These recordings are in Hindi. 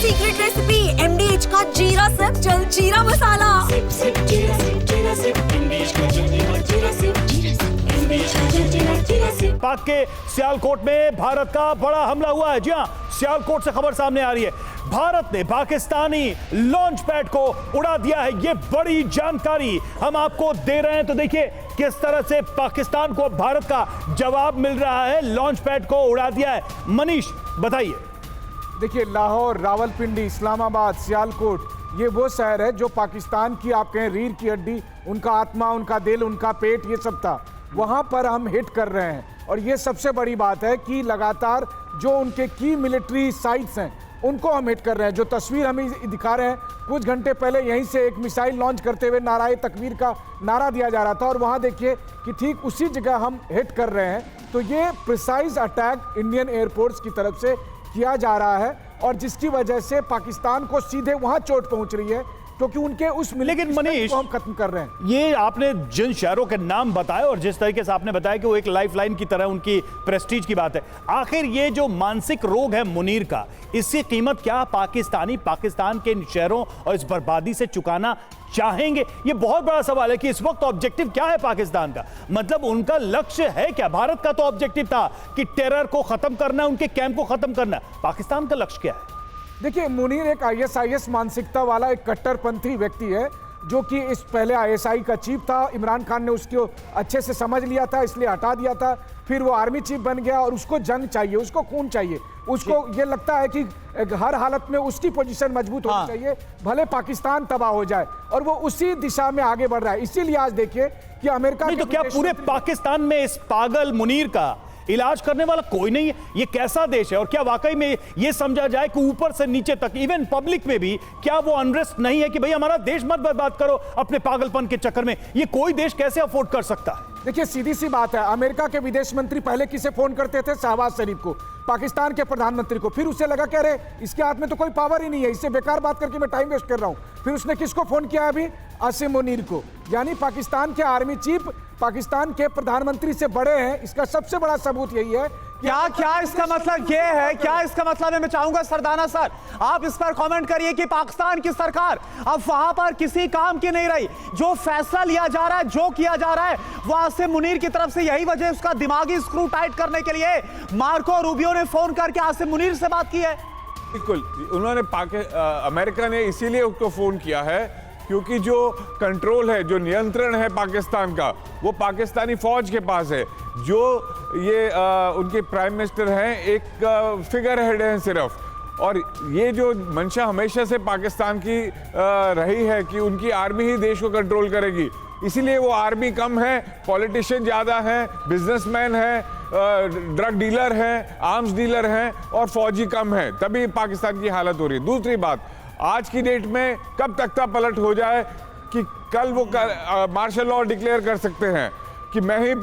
सीक्रेट रेसिपी MDH का जीरा सिप जलजीरा मसाला। सिप सिप जीरा सिप MDH का जलजीरा जीरा सिप MDH का जीरा सिप। पाक के सियालकोट में भारत का बड़ा हमला हुआ है। जी हां, सियालकोट से खबर सामने आ रही है। भारत ने पाकिस्तानी लॉन्च पैड को उड़ा दिया है। ये बड़ी जानकारी हम आपको दे रहे हैं। तो देखिए किस तरह से पाकिस्तान को भारत का जवाब मिल रहा है। लॉन्च पैड को उड़ा दिया है। मनीष बताइए। देखिए, लाहौर, रावलपिंडी, इस्लामाबाद, सियालकोट, ये वो शहर है जो पाकिस्तान की आप कहें रीढ़ की हड्डी, उनका आत्मा, उनका दिल, उनका पेट, ये सब था। वहाँ पर हम हिट कर रहे हैं। और ये सबसे बड़ी बात है कि लगातार जो उनके की मिलिट्री साइट्स हैं उनको हम हिट कर रहे हैं। जो तस्वीर हमें दिखा रहे हैं, कुछ घंटे पहले यहीं से एक मिसाइल लॉन्च करते हुए नाराए तकबीर का नारा दिया जा रहा था। और वहाँ देखिए कि ठीक उसी जगह हम हिट कर रहे हैं। तो ये प्रिसाइज अटैक इंडियन एयरफोर्स की तरफ से किया जा रहा है और जिसकी वजह से पाकिस्तान को सीधे वहां चोट पहुंच रही है, क्योंकि उनके उस लेकिन मनीष, हम खत्म कर रहे हैं। ये आपने जिन शहरों के नाम बताए और जिस तरीके से आपने बताया कि वो एक लाइफलाइन की तरह उनकी प्रेस्टीज की बात है, आखिर ये जो मानसिक रोग है मुनीर का, इसकी कीमत क्या पाकिस्तान के इन शहरों और इस बर्बादी से चुकाना चाहेंगे? ये बहुत बड़ा सवाल है कि इस वक्त ऑब्जेक्टिव क्या है पाकिस्तान का। मतलब उनका लक्ष्य है क्या? भारत का तो ऑब्जेक्टिव था कि टेरर को खत्म करना, उनके कैंप को खत्म करना। पाकिस्तान का लक्ष्य क्या है? देखिए, मुनीर एक ISIS मानसिकता वाला एक कट्टरपंथी व्यक्ति है जो कि इस पहले ISI का चीफ था। इमरान खान ने उसको अच्छे से समझ लिया था, इसलिए हटा दिया था। फिर वो आर्मी चीफ बन गया और उसको जंग चाहिए, उसको खून चाहिए, उसको ये लगता है कि हर हालत में उसकी पोजीशन मजबूत होनी चाहिए, भले पाकिस्तान तबाह हो जाए। और वो उसी दिशा में आगे बढ़ रहा है। इसीलिए आज देखिए कि अमेरिका नहीं तो क्या पूरे पाकिस्तान में इस पागल मुनीर का इलाज करने वाला कोई नहीं है? ये कैसा देश है? और क्या वाकई में ये समझा जाए कि ऊपर से नीचे तक, इवन पब्लिक में भी, क्या वो अनरेस्ट नहीं है कि भाई हमारा देश मत बर्बाद करो अपने पागलपन के चक्कर में? ये कोई देश कैसे अफोर्ड कर सकता है? देखिए, सीधी सी बात है, अमेरिका के विदेश मंत्री पहले किसे फोन करते थे? शहबाज शरीफ को, पाकिस्तान के प्रधानमंत्री को। फिर उसे लगा कि अरे इसके हाथ में तो कोई पावर ही नहीं है, इससे बेकार बात करके मैं टाइम वेस्ट कर रहा हूं। फिर उसने किसको फोन किया अभी? आसिम मुनीर को। यानी पाकिस्तान के आर्मी चीफ पाकिस्तान के प्रधानमंत्री से बड़े हैं। इसका सबसे बड़ा सबूत यही है। क्या इसका मतलब ये है? क्या इसका मतलब है? मैं चाहूंगा सरदाना सर आप इस पर कमेंट करिए कि पाकिस्तान की सरकार अब वहां पर किसी काम की नहीं रही। जो फैसला लिया जा रहा है, जो किया जा रहा है, वो आसिम मुनीर की तरफ से, यही वजह उसका दिमागी स्क्रू टाइट करने के लिए मार्को रूबियो ने फोन करके आसिम मुनीर से बात की है। बिल्कुल, उन्होंने अमेरिका ने इसीलिए उसको फोन किया है क्योंकि जो कंट्रोल है, जो नियंत्रण है पाकिस्तान का, वो पाकिस्तानी फौज के पास है। जो ये उनके प्राइम मिनिस्टर हैं, एक फिगर हेड हैं सिर्फ। और ये जो मंशा हमेशा से पाकिस्तान की रही है कि उनकी आर्मी ही देश को कंट्रोल करेगी, इसीलिए वो आर्मी कम है, पॉलिटिशियन ज़्यादा हैं, बिजनेसमैन हैं, ड्रग डीलर हैं, आर्म्स डीलर हैं और फौजी कम हैं। तभी पाकिस्तान की हालत हो रही है। दूसरी बात, आज की डेट में कब तख्ता पलट हो जाए कि कल वो मार्शल लॉ डिक्लेयर कर सकते हैं कि मैं ही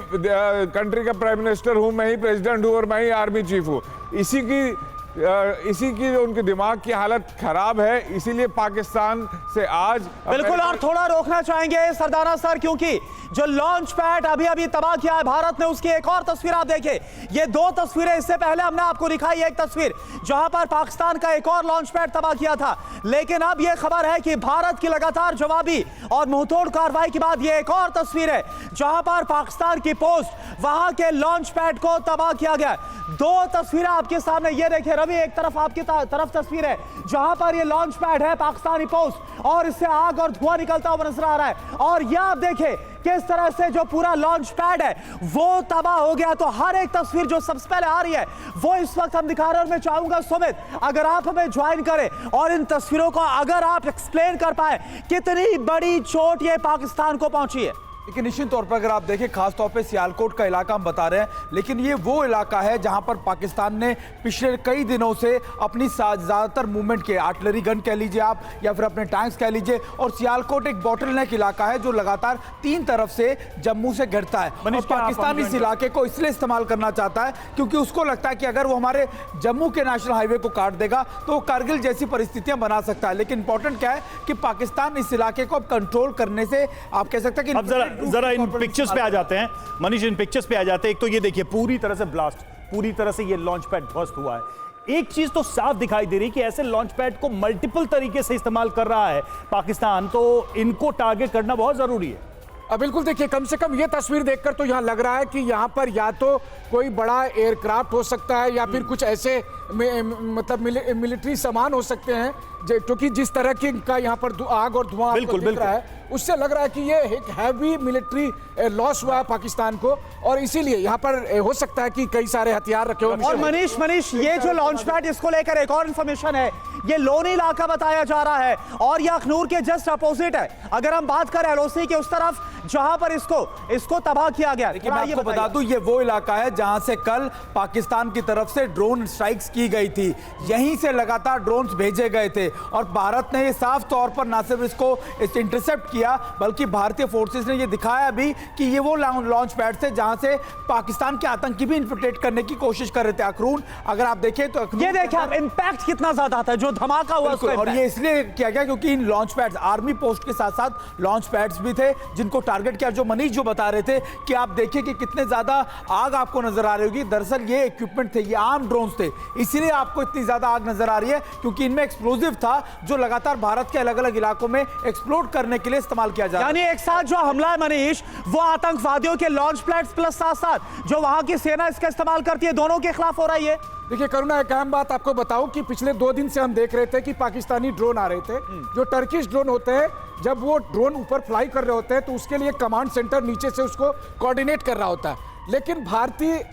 कंट्री का प्राइम मिनिस्टर हूं, मैं ही प्रेसिडेंट हूं और मैं ही आर्मी चीफ हूं। इसी की जो उनके दिमाग की हालत खराब है, इसीलिए पाकिस्तान से आज बिल्कुल। और थोड़ा रोकना चाहेंगे सरदाना सर, क्योंकि जो लॉन्च पैड अभी अभी तबाह किया है भारत ने, उसकी एक और तस्वीर आप देखिए। ये दो तस्वीरें इससे पहले हमने आपको दिखाई, एक तस्वीर जहां पर पाकिस्तान का एक और लॉन्च पैड तबाह किया था। लेकिन अब यह खबर है कि भारत की लगातार जवाबी और मुंहतोड़ कार्रवाई के बाद ये एक और तस्वीर है जहां पर पाकिस्तान की पोस्ट, वहां के लॉन्च पैड को तबाह किया गया। दो तस्वीरें आपके सामने, ये देखिए रवि, एक तरफ आपकी तरफ तस्वीर है जहां पर ये लॉन्च पैड है पाकिस्तानी पोस्ट और इससे आग और धुआं निकलता हुआ नजर आ रहा है। और यह आप देखें किस तरह से जो पूरा लॉन्च पैड है वो तबाह हो गया। तो हर एक तस्वीर जो सबसे पहले आ रही है वो इस वक्त हम दिखा रहे हैं। और मैं चाहूंगा सुमित, अगर आप हमें ज्वाइन करें और इन तस्वीरों को अगर आप एक्सप्लेन कर पाए कितनी बड़ी चोट ये पाकिस्तान को पहुंची है। लेकिन निश्चित तौर पर अगर आप देखें, खासतौर पे सियालकोट का इलाका हम बता रहे हैं, लेकिन ये वो इलाका है जहां पर पाकिस्तान ने पिछले कई दिनों से अपनी ज़्यादातर मूवमेंट के, आर्टिलरी गन कह लीजिए आप या फिर अपने टैंक्स कह लीजिए। और सियालकोट एक बॉटलनेक इलाका है जो लगातार 3 तरफ से जम्मू से घिरता है। और पाकिस्तान इस इलाके को इसलिए इस्तेमाल करना चाहता है क्योंकि उसको लगता है कि अगर वो हमारे जम्मू के नेशनल हाईवे को काट देगा तो वो कारगिल जैसी परिस्थितियां बना सकता है। लेकिन इंपॉर्टेंट क्या है कि पाकिस्तान इस इलाके को अब कंट्रोल करने से, आप कह सकते हैं कि जरा इन पिक्चर्स पे आ जाते हैं मनीष, इन पिक्चर्स पे आ जाते हैं। एक तो ये देखिए पूरी तरह से ब्लास्ट, पूरी तरह से ये लॉन्च पैड ध्वस्त हुआ है। एक चीज तो साफ दिखाई दे रही कि ऐसे लॉन्च पैड को मल्टीपल तरीके से इस्तेमाल कर रहा है पाकिस्तान, तो इनको टारगेट करना बहुत जरूरी है। बिल्कुल, देखिए कम से कम ये तस्वीर देखकर तो यहाँ लग रहा है कि यहाँ पर या तो कोई बड़ा एयरक्राफ्ट हो सकता है या फिर कुछ ऐसे मतलब मिलिट्री सामान हो सकते हैं, क्योंकि जिस तरह की का यहाँ पर आग और धुआं आपको दिख रहा है उससे लग रहा है कि ये एक हैवी मिलिट्री लॉस हुआ है पाकिस्तान को, और इसीलिए यहाँ पर हो सकता है कि कई सारे हथियार रखे हुए। और मनीष ये जो लॉन्च पैड, इसको लेकर एक और इंफॉर्मेशन है, ये लोनी इलाका बताया जा रहा है और ये अखनूर के जस्ट अपोजिट है। अगर हम बात करें एलओसी के उस तरफ जहां पर इसको तबाह किया गया। देखिए मैं आपको बता दूं, ये वो इलाका है जहां से कल पाकिस्तान की तरफ से ड्रोन स्ट्राइक्स की गई थी, यहीं से लगातार ड्रोन्स भेजे गए थे और भारत ने ये साफ तौर पर ना सिर्फ इसको इंटरसेप्ट किया बल्कि भारतीय फोर्सेस ने ये दिखाया भी कि ये वो लॉन्च पैड से जहां से पाकिस्तान के आतंकी भी इन्फिल्ट्रेट करने की कोशिश कर रहे थे। अखनूर अगर आप देखें तो ये देखिए आप इंपैक्ट कितना ज्यादा था, जो धमाका हुआ और ये इसलिए किया गया क्योंकि in launch pads army post के साथ साथ लॉन्च पैड्स भी थे जिनको टारगेट किया। जो मनीष जो बता रहे थे कि आप देखिए कि कितने ज्यादा आग आपको नजर आ रही होगी, दरअसल ये इक्विपमेंट थे, ये आर्म ड्रोन्स थे, इसीलिए आपको इतनी ज्यादा आग नजर आ रही है क्योंकि इनमें एक्सप्लोजिव था जो लगातार भारत के अलग अलग इलाकों में एक्सप्लोड करने के लिए इस्तेमाल किया जा रहा है। यानी एक साथ जो हमला है मनीष, वो आतंकवादियों के लॉन्च पैड्स प्लस साथ साथ जो वहां की सेना इसका इस्तेमाल करती है, दोनों के खिलाफ हो रहा है ये। देखिए करुणा, एक अहम बात आपको बताऊं कि पिछले 2 दिन से हम देख रहे थे कि पाकिस्तानी ड्रोन आ रहे थे, जो टर्किश ड्रोन होते हैं, जब वो ड्रोन ऊपर फ्लाई कर रहे होते हैं तो उसके लिए कमांड सेंटर नीचे से उसको कोऑर्डिनेट कर रहा होता है। लेकिन भारतीय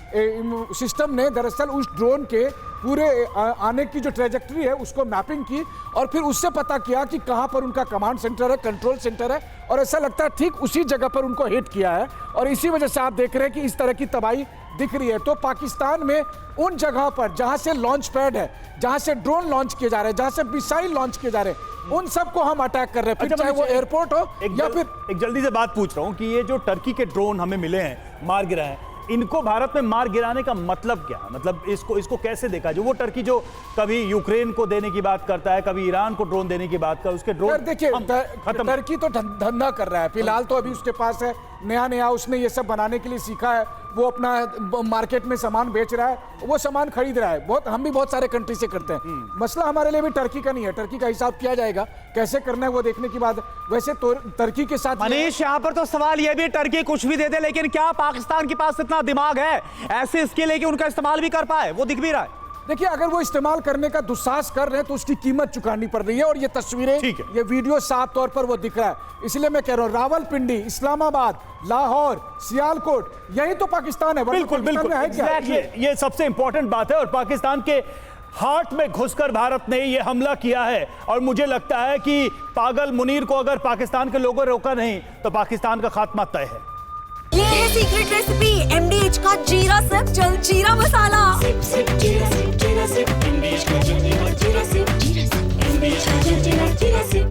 सिस्टम ने दरअसल उस ड्रोन के पूरे आने की जो ट्रेजेक्टरी है उसको मैपिंग की और फिर उससे पता किया कि कहां पर उनका कमांड सेंटर है, कंट्रोल सेंटर है, और ऐसा लगता है ठीक उसी जगह पर उनको हिट किया है और इसी वजह से आप देख रहे हैं कि इस तरह की तबाही दिख रही है। तो पाकिस्तान में उन जगह पर जहां से लॉन्च पैड है, जहां से ड्रोन लॉन्च किए जा रहे हैं, जहां से मिसाइल लॉन्च किए जा रहे हैं, उन सबको हम अटैक कर रहे हैं, फिर चाहे वो एयरपोर्ट हो या फिर। एक जल्दी से बात पूछ रहा हूं कि ये जो टर्की के ड्रोन हमें मिले हैं, मार गिराए हैं, इनको भारत में मार गिराने का मतलब क्या है? मतलब इसको कैसे देखा? जो वो टर्की जो कभी यूक्रेन को देने की बात करता है, कभी ईरान को ड्रोन देने की बात करता है, उसके ड्रोन देखिए टर्की तो धंधा कर रहा है फिलहाल, तो अभी उसके पास है नया उसने ये सब बनाने के लिए सीखा है, वो अपना मार्केट में सामान बेच रहा है, वो सामान खरीद रहा है। हम भी बहुत सारे कंट्री से करते हैं। मसला हमारे लिए भी टर्की का नहीं है, टर्की का हिसाब किया जाएगा, कैसे करना है वो देखने की बात है। वैसे तो टर्की के साथ मनीष, यहाँ पर तो सवाल ये भी, टर्की कुछ भी दे दे, लेकिन क्या पाकिस्तान के पास इतना दिमाग है ऐसे इसके लिए कि उनका इस्तेमाल भी कर पाए? वो दिख भी रहा है। देखिए अगर वो इस्तेमाल करने का दुस्साहस कर रहे हैं तो उसकी कीमत चुकानी पड़ रही है, और ये तस्वीरें, ये वीडियो साफ तौर पर वो दिख रहा है। इसलिए मैं कह रहा हूं रावलपिंडी, इस्लामाबाद, लाहौर, सियालकोट, यही तो पाकिस्तान है। बिल्कुल ये सबसे इंपॉर्टेंट बात है, और पाकिस्तान के हार्ट में घुसकर भारत ने ये हमला किया है। और मुझे लगता है कि पागल मुनीर को अगर पाकिस्तान के लोगों ने रोका नहीं तो पाकिस्तान का खात्मा तय है। ये है सीक्रेट रेसिपी MDH का जीरा सब जलजीरा मसाला।